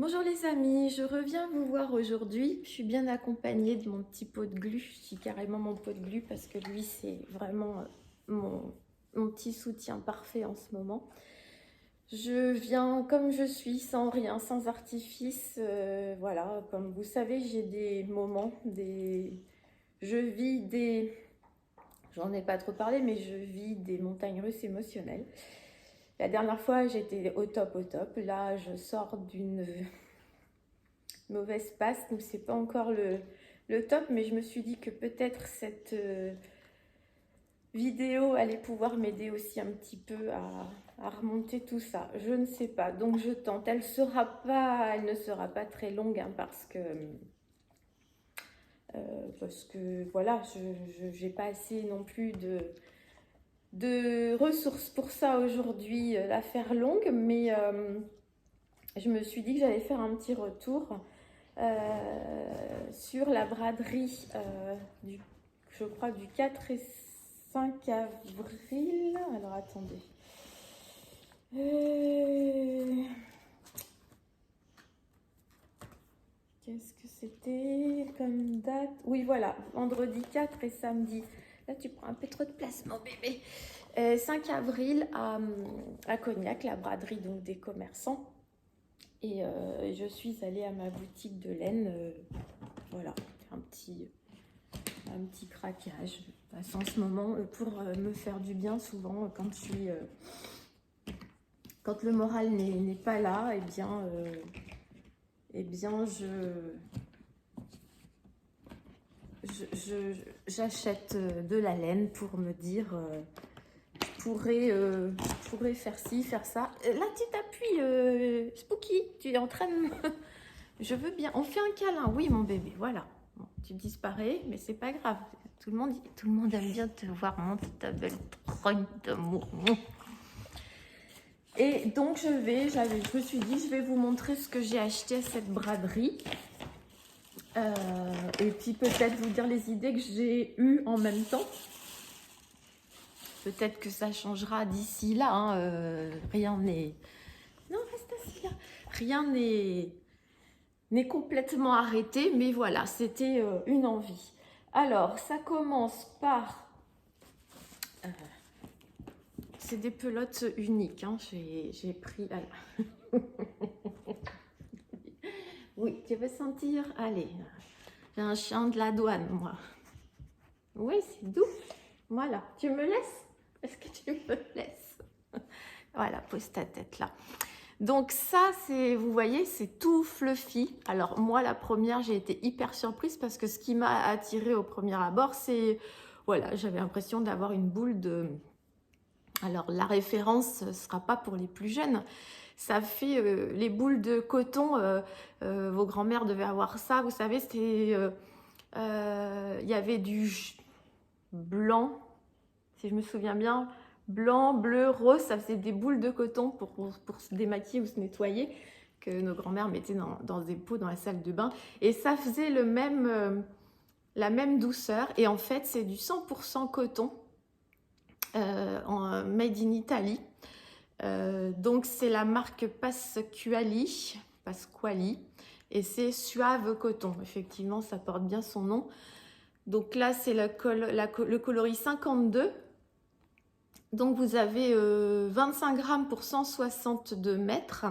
Bonjour les amis, je reviens vous voir aujourd'hui. Je suis bien accompagnée de mon petit pot de glu. Je dis carrément mon pot de glu parce que lui c'est vraiment mon petit soutien parfait en ce moment. Je viens comme je suis, sans rien, sans artifice. Voilà, comme vous savez, j'ai des moments, je vis des... J'en ai pas trop parlé, mais je vis des montagnes russes émotionnelles. La dernière fois, j'étais au top, au top. Là, je sors d'une mauvaise passe, donc c'est pas encore le top, mais je me suis dit que peut-être cette vidéo allait pouvoir m'aider aussi un petit peu à remonter tout ça. Je ne sais pas, donc je tente. Elle ne sera pas très longue hein, parce que voilà, je n'ai pas assez non plus de ressources pour ça aujourd'hui, la faire longue, mais je me suis dit que j'allais faire un petit retour sur la braderie je crois du 4 et 5 avril. Alors attendez. Qu'est-ce que c'était comme date? Oui, voilà, vendredi 4 et samedi. Là, tu prends un peu trop de place, mon bébé. 5 avril à Cognac, la braderie donc des commerçants. Et je suis allée à ma boutique de laine. Voilà, un petit craquage. En ce moment, pour me faire du bien, souvent, quand le moral n'est pas là, j'achète de la laine pour me dire je pourrais faire ci, faire ça. Là, tu t'appuies, Spooky, tu es en train de Je veux bien. On fait un câlin. Oui, mon bébé, voilà. Bon, tu disparais, mais c'est pas grave. Tout le monde aime bien te voir monter ta belle trogne d'amour. Et donc, je me suis dit, je vais vous montrer ce que j'ai acheté à cette braderie. Et puis, peut-être vous dire les idées que j'ai eues en même temps. Peut-être que ça changera d'ici là. Hein. Rien n'est... Non, reste assis là. Rien n'est complètement arrêté, mais voilà, c'était une envie. Alors, ça commence par... c'est des pelotes uniques, hein. J'ai pris... Oui, tu veux sentir? Allez, j'ai un chien de la douane, moi. Oui, c'est doux. Voilà, tu me laisses? Est-ce que tu me laisses? Voilà, pose ta tête là. Donc ça, vous voyez, c'est tout fluffy. Alors moi, la première, j'ai été hyper surprise parce que ce qui m'a attirée au premier abord, c'est... Voilà, j'avais l'impression d'avoir une boule de... Alors la référence ne sera pas pour les plus jeunes. Ça fait les boules de coton, vos grands-mères devaient avoir ça. Vous savez, c'était... il y avait du blanc, si je me souviens bien, blanc, bleu, rose, ça faisait des boules de coton pour se démaquiller ou se nettoyer que nos grands-mères mettaient dans des pots dans la salle de bain. Et ça faisait la même douceur. Et en fait, c'est du 100% coton made in Italy. Donc, c'est la marque Pasquali. Et c'est Suave Coton. Effectivement, ça porte bien son nom. Donc là, c'est le coloris 52. Donc vous avez 25 grammes pour 162 mètres.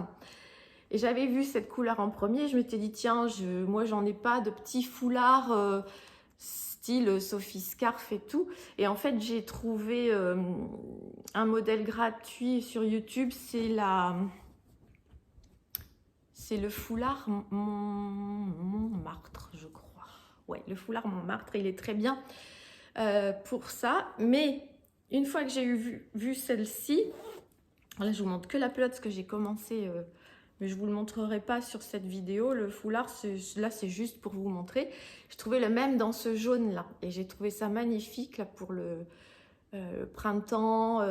Et j'avais vu cette couleur en premier. Je m'étais dit, tiens, moi j'en ai pas de petits foulards style Sophie Scarf et tout. Et en fait, j'ai trouvé un modèle gratuit sur YouTube. C'est le foulard Montmartre, je crois. Ouais, le foulard Montmartre, il est très bien pour ça. Mais une fois que j'ai vu celle-ci, là je vous montre que la pelote, parce que j'ai commencé, mais je vous le montrerai pas sur cette vidéo. Le foulard, là c'est juste pour vous montrer. Je trouvais le même dans ce jaune là, et j'ai trouvé ça magnifique là pour le printemps,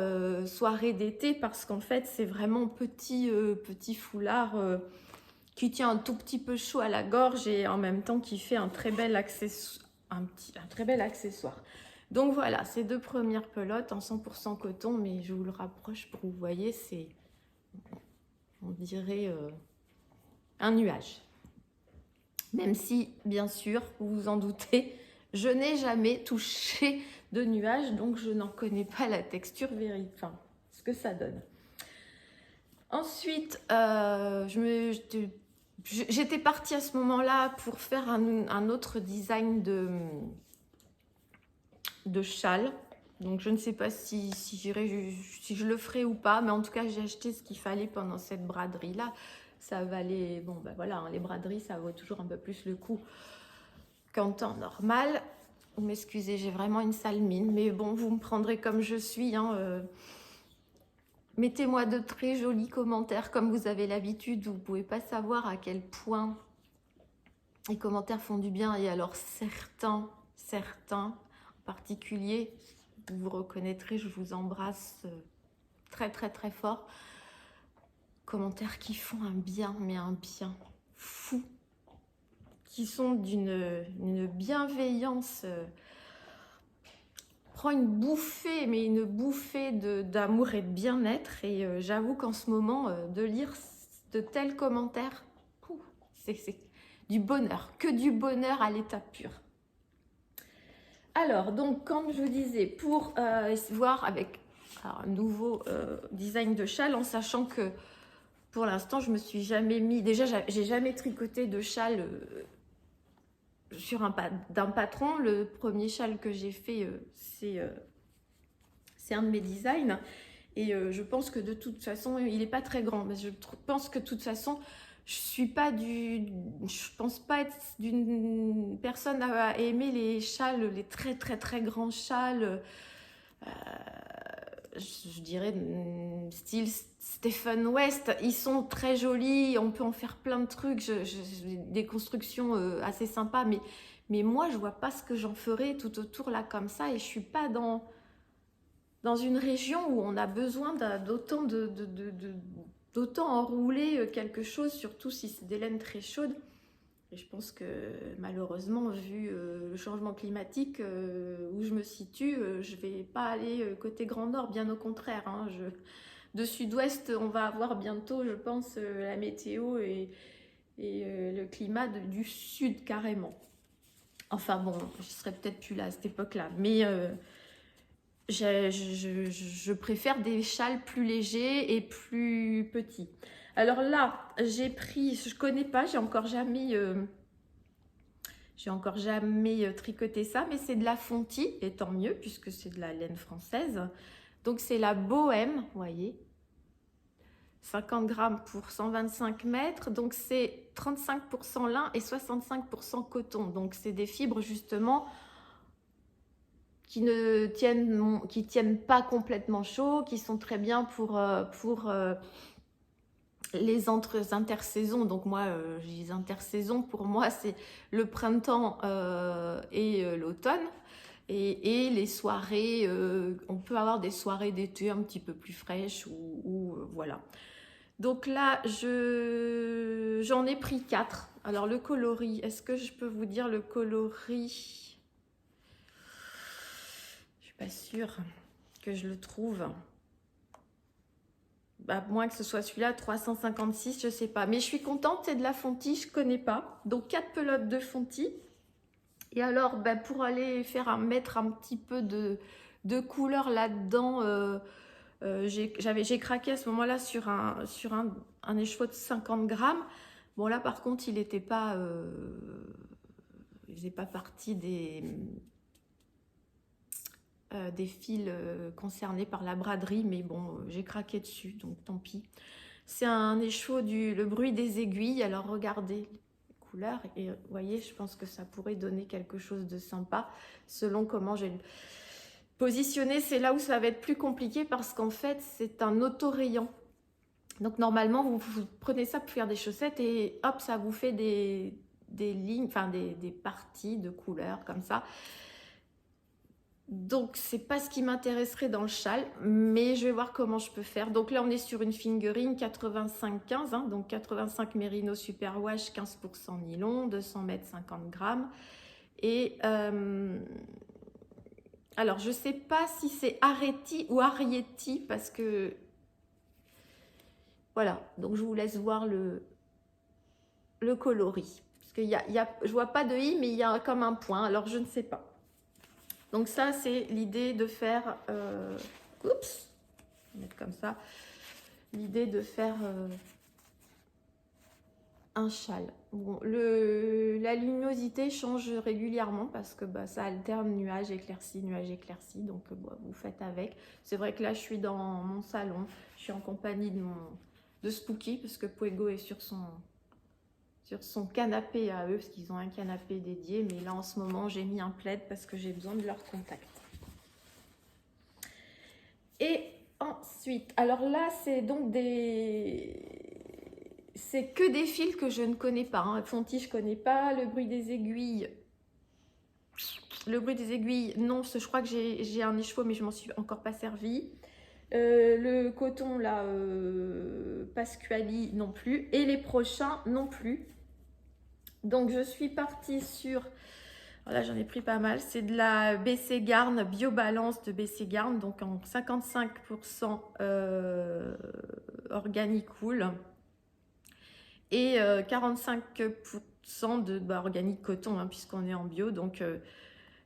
soirée d'été, parce qu'en fait c'est vraiment petit foulard qui tient un tout petit peu chaud à la gorge et en même temps qui fait un très bel accessoire. Un très bel accessoire. Donc voilà, ces deux premières pelotes en 100% coton, mais je vous le rapproche pour que vous voyez, c'est, on dirait un nuage. Même si, bien sûr, vous vous en doutez, je n'ai jamais touché de nuage, donc je n'en connais pas la texture enfin, ce que ça donne. Ensuite, j'étais partie à ce moment-là pour faire un autre design de châle. Donc je ne sais pas si je le ferai ou pas, mais en tout cas j'ai acheté ce qu'il fallait pendant cette braderie là. Ça valait, bon ben voilà, hein, les braderies ça vaut toujours un peu plus le coup qu'en temps normal. Vous m'excusez, j'ai vraiment une sale mine, mais bon, vous me prendrez comme je suis, hein, mettez-moi de très jolis commentaires comme vous avez l'habitude. Vous ne pouvez pas savoir à quel point les commentaires font du bien. Et alors certains en particulier, vous vous reconnaîtrez, je vous embrasse très très très fort. Commentaires qui font un bien, mais un bien fou, qui sont d'une bienveillance. Prend une bouffée, mais une bouffée d'amour et de bien-être. Et j'avoue qu'en ce moment, de lire de tels commentaires, c'est du bonheur, que du bonheur à l'état pur. Alors, donc, comme je vous disais, pour voir avec un nouveau design de châle, en sachant que pour l'instant, je me suis jamais mis... Déjà, j'ai jamais tricoté de châle d'un patron. Le premier châle que j'ai fait, c'est un de mes designs. Et je pense que de toute façon, il n'est pas très grand. Mais je pense que de toute façon, je pense pas être d'une personne à aimer les châles, les très très très grands châles. Je dirais style Stephen West. Ils sont très jolis, on peut en faire plein de trucs, des constructions assez sympas, mais moi je vois pas ce que j'en ferais tout autour là comme ça, et je suis pas dans une région où on a besoin d'autant enrouler quelque chose, surtout si c'est des laines très chaudes. Et je pense que malheureusement, vu le changement climatique où je me situe, je ne vais pas aller côté Grand Nord, bien au contraire. Hein, de sud-ouest, on va avoir bientôt, je pense, la météo et le climat du sud carrément. Enfin bon, je serais peut-être plus là à cette époque-là. Mais je préfère des châles plus légers et plus petits. Alors là, j'ai pris, je connais pas, j'ai encore jamais tricoté ça, mais c'est de la fontie, et tant mieux, puisque c'est de la laine française. Donc c'est la Bohème, vous voyez, 50 grammes pour 125 mètres, donc c'est 35% lin et 65% coton. Donc c'est des fibres justement qui tiennent pas complètement chaud, qui sont très bien pour les intersaisons. Donc moi, je dis intersaisons, pour moi c'est le printemps et l'automne. Et les soirées, on peut avoir des soirées d'été un petit peu plus fraîches ou voilà. Donc là, j'en ai pris 4. Alors le coloris, est-ce que je peux vous dire le coloris? Je suis pas sûre que je le trouve. Bah, moins que ce soit celui-là, 356, je sais pas. Mais je suis contente, c'est de la fontie, je connais pas. Donc 4 pelotes de fontie. Et alors, bah, pour aller mettre un petit peu de couleur là-dedans, j'ai craqué à ce moment-là sur un écheveau de 50 grammes. Bon là, par contre, il n'était pas... il faisait pas partie des fils concernés par la braderie, mais bon, j'ai craqué dessus, donc tant pis. C'est un écheveau le bruit des aiguilles. Alors regardez les couleurs et vous voyez, je pense que ça pourrait donner quelque chose de sympa selon comment j'ai positionné. C'est là où ça va être plus compliqué parce qu'en fait, c'est un auto-rayant. Donc normalement, vous prenez ça pour faire des chaussettes et hop, ça vous fait des lignes, enfin des parties de couleurs comme ça. Donc, c'est pas ce qui m'intéresserait dans le châle, mais je vais voir comment je peux faire. Donc là, on est sur une fingering 85-15, hein, donc 85 Merino Superwash, 15% nylon, 200 mètres, 50 grammes. Et alors, je sais pas si c'est Arietti ou Arietti, parce que... Voilà, donc je vous laisse voir le coloris. Parce que je vois pas de i, mais il y a comme un point, alors je ne sais pas. Donc ça, c'est l'idée de faire... oups, on va mettre comme ça. L'idée de faire un châle. Bon, la luminosité change régulièrement parce que bah, ça alterne nuages éclaircis, donc bah, vous faites avec. C'est vrai que là, je suis dans mon salon, je suis en compagnie de Spooky parce que Puego est sur son canapé à eux, parce qu'ils ont un canapé dédié, mais là, en ce moment, j'ai mis un plaid parce que j'ai besoin de leur contact. Et ensuite, alors là, c'est donc c'est que des fils que je ne connais pas. Hein. Fonty, je ne connais pas. Le bruit des aiguilles. Non, je crois que j'ai un écheveau, mais je m'en suis encore pas servi. Le coton, là, Pasquali, non plus. Et les prochains, non plus. Donc, je suis partie sur... Là, j'en ai pris pas mal. C'est de la BC Garn, Biobalance de BC Garn, donc en 55% organique wool et 45% de organique coton, hein, puisqu'on est en bio. Donc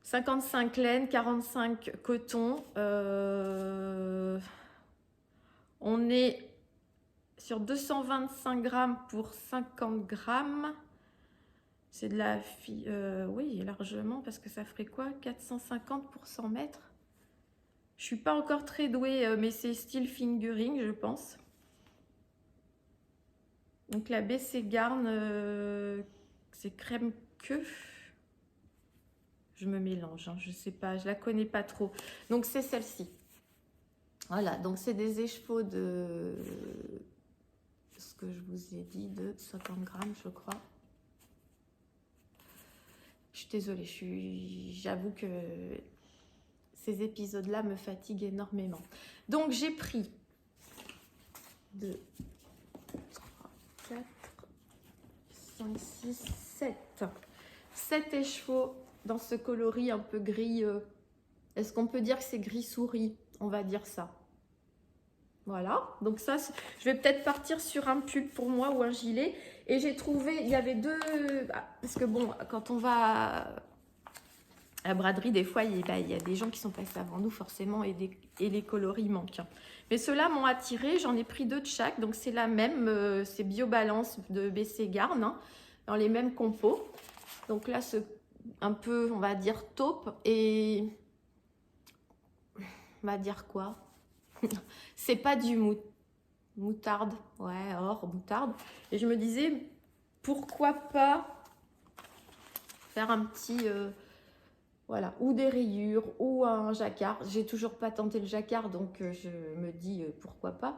55 laine, 45 coton. On est sur 225 grammes pour 50 grammes. C'est de la... oui, largement, parce que ça ferait quoi? 450 pour 100 mètres. Je suis pas encore très douée, mais c'est style fingering, je pense. Donc la BC Garn, c'est crème queue. Je me mélange, hein, je sais pas, je la connais pas trop. Donc c'est celle-ci. Voilà, donc c'est des écheveaux de... ce que je vous ai dit, de 50 grammes, je crois. Je suis désolée, j'avoue que ces épisodes-là me fatiguent énormément. Donc, j'ai pris 2, 3, 4, 5, 6, 7. 7 écheveaux dans ce coloris un peu gris. Est-ce qu'on peut dire que c'est gris souris? On va dire ça. Voilà, donc ça, je vais peut-être partir sur un pull pour moi ou un gilet. Et j'ai trouvé, il y avait deux... Parce que bon, quand on va à la braderie, des fois, il y a des gens qui sont passés avant nous, forcément, et les coloris manquent. Mais ceux-là m'ont attiré, j'en ai pris 2 de chaque. Donc c'est la même, c'est Biobalance de BC Garn, hein, dans les mêmes compos. Donc là, c'est un peu, on va dire, taupe. Et on va dire quoi? C'est pas du moutarde, ouais, or, moutarde. Et je me disais, pourquoi pas faire un petit, voilà, ou des rayures, ou un jacquard. J'ai toujours pas tenté le jacquard, donc je me dis, pourquoi pas.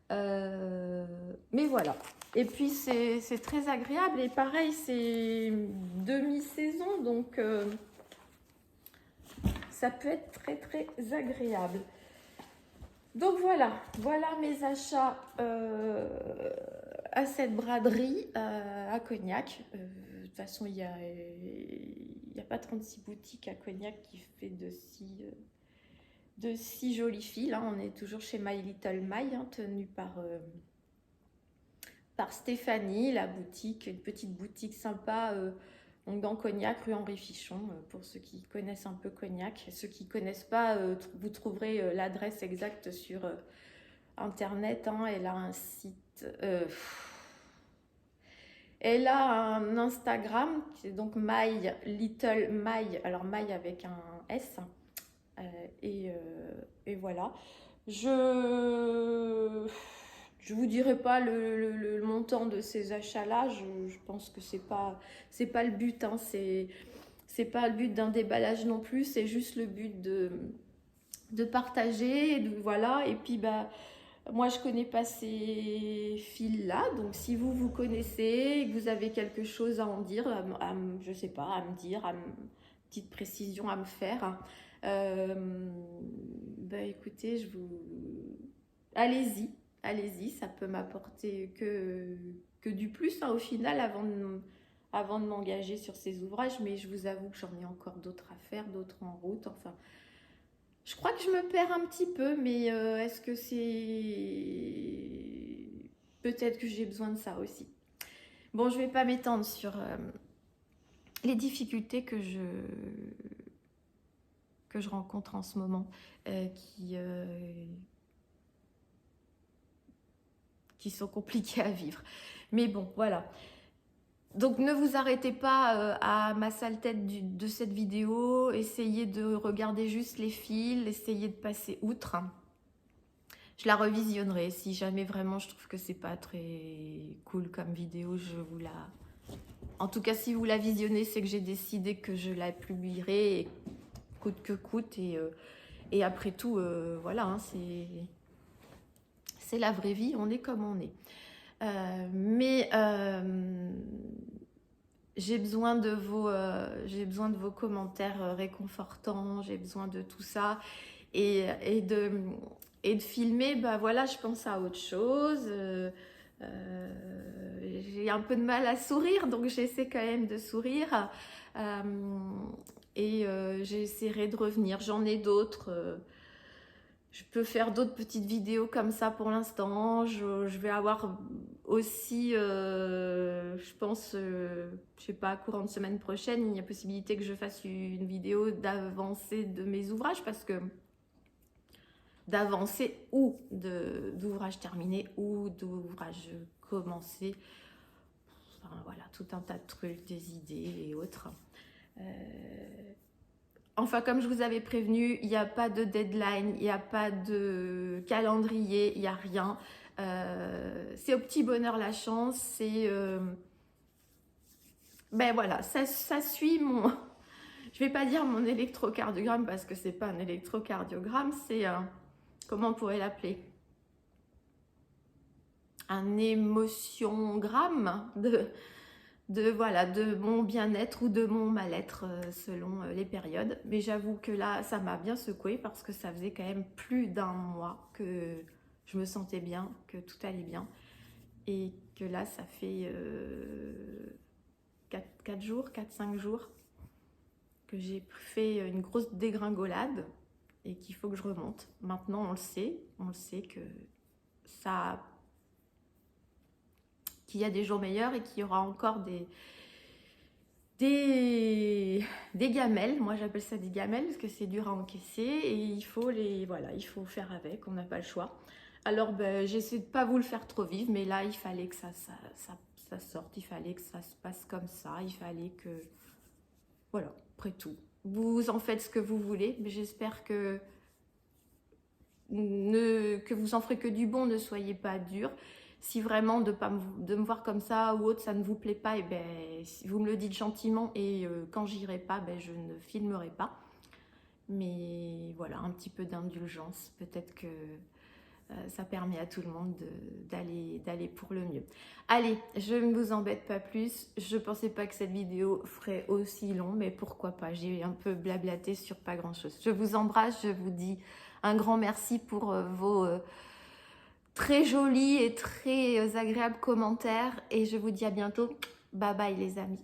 Mais voilà. Et puis, c'est très agréable. Et pareil, c'est demi-saison, donc ça peut être très, très agréable. Donc voilà mes achats à cette braderie à Cognac. De toute façon, il n'y a pas 36 boutiques à Cognac qui fait de si jolis fils. Hein. On est toujours chez My Little My, hein, tenue par Stéphanie, la boutique, une petite boutique sympa donc dans Cognac, rue Henri Fichon, pour ceux qui connaissent un peu Cognac. Ceux qui ne connaissent pas, vous trouverez l'adresse exacte sur Internet. Hein. Elle a un site... elle a un Instagram, qui est donc My Little My, alors My avec un S. Et voilà. Je vous dirai pas le montant de ces achats-là. Je pense que c'est pas le but. Hein. C'est pas le but d'un déballage non plus. C'est juste le but de partager. Voilà. Et puis bah moi je connais pas ces fils-là. Donc si vous connaissez, que vous avez quelque chose à en dire, je sais pas, à me dire, petite précision à me faire. Bah écoutez, allez-y, ça peut m'apporter que du plus, hein, au final, avant de m'engager sur ces ouvrages, mais je vous avoue que j'en ai encore d'autres à faire, d'autres en route, enfin, je crois que je me perds un petit peu, mais est-ce que c'est... Peut-être que j'ai besoin de ça aussi. Bon, je vais pas m'étendre sur les difficultés que je rencontre en ce moment, qui sont compliquées à vivre. Mais bon, voilà. Donc ne vous arrêtez pas à ma sale tête de cette vidéo, essayez de regarder juste les fils, essayez de passer outre. Je la revisionnerai si jamais vraiment je trouve que c'est pas très cool comme vidéo, je vous la... En tout cas, si vous la visionnez, c'est que j'ai décidé que je la publierai et coûte que coûte. Et après tout, voilà, hein, c'est la vraie vie, on est comme on est. Mais j'ai besoin de vos commentaires réconfortants, j'ai besoin de tout ça. Et de filmer, bah voilà, je pense à autre chose. J'ai un peu de mal à sourire, donc j'essaie quand même de sourire. J'essaierai de revenir. J'en ai d'autres. Je peux faire d'autres petites vidéos comme ça pour l'instant. Je vais avoir aussi, je pense, je sais pas, courant de semaine prochaine, il y a possibilité que je fasse une vidéo d'avancée de mes ouvrages parce que d'avancée ou d'ouvrages terminés ou d'ouvrages commencés. Enfin, voilà, tout un tas de trucs, des idées et autres. Enfin, comme je vous avais prévenu, il n'y a pas de deadline, il n'y a pas de calendrier, il n'y a rien. C'est au petit bonheur la chance, c'est... ben voilà, ça suit mon... Je vais pas dire mon électrocardiogramme parce que c'est pas un électrocardiogramme, c'est... comment on pourrait l'appeler? Un émotiongramme voilà, de mon bien-être ou de mon mal-être selon les périodes. Mais j'avoue que là, ça m'a bien secouée parce que ça faisait quand même plus d'un mois que je me sentais bien, que tout allait bien. Et que là, ça fait 4 jours, 4-5 jours que j'ai fait une grosse dégringolade et qu'il faut que je remonte. Maintenant, on le sait que ça... qu'il y a des jours meilleurs et qu'il y aura encore des gamelles. Moi, j'appelle ça des gamelles parce que c'est dur à encaisser et il faut il faut faire avec, on n'a pas le choix. Alors, ben, j'essaie de pas vous le faire trop vivre, mais là, il fallait que ça sorte, il fallait que ça se passe comme ça, il fallait que... Voilà, après tout. Vous en faites ce que vous voulez, mais j'espère que vous en ferez que du bon, ne soyez pas dur. Si vraiment de me voir comme ça ou autre, ça ne vous plaît pas, et ben, vous me le dites gentiment et quand j'irai pas, ben, je ne filmerai pas. Mais voilà, un petit peu d'indulgence, peut-être que ça permet à tout le monde d'aller pour le mieux. Allez, je ne vous embête pas plus. Je ne pensais pas que cette vidéo ferait aussi long, mais pourquoi pas. J'ai un peu blablaté sur pas grand-chose. Je vous embrasse, je vous dis un grand merci pour vos très jolis et très agréables commentaires. Et je vous dis à bientôt. Bye bye les amis.